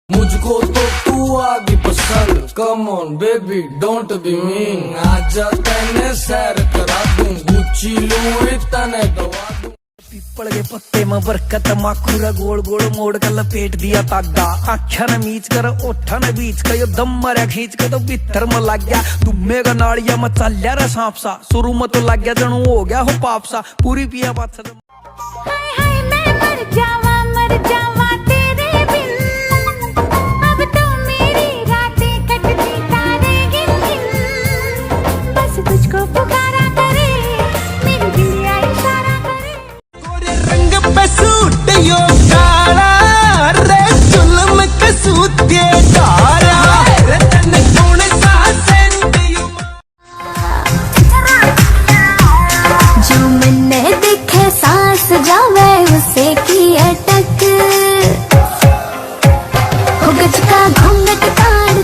मुझको तो तू आगे पसंद, come on baby don't be mean, आजा तेने सैर करा दूं, गुच्ची लूं तने दवा दूं। पीपल के पत्ते में बरकत माखूरा गोल गोल मोड़ कर लपेट दिया तागा, आख्या न मीच कर ओठा न बीच का यो दम मरा खींच के तो भीतर में लग गया तुम्हे का नाड़िया में चल रे सांप सा, शुरू में तो लग गया जनू हो गया हो पाप सा, पूरी पिया बात सा। हाय हाय मैं मर जावा तेरे बिन, अब तो मेरी रातें कटती तारे गिन गिन, बस तुझको पुकारा करे मेरी दिलिया इशारा करे। गोरे रंग पे सूट यो काला रे जुल्म के सूते तारा रे तन कौन सा सेंट यू, जो मैंने देखे सांस जावे उसे की अटक, हो गज का घूंघट काढ़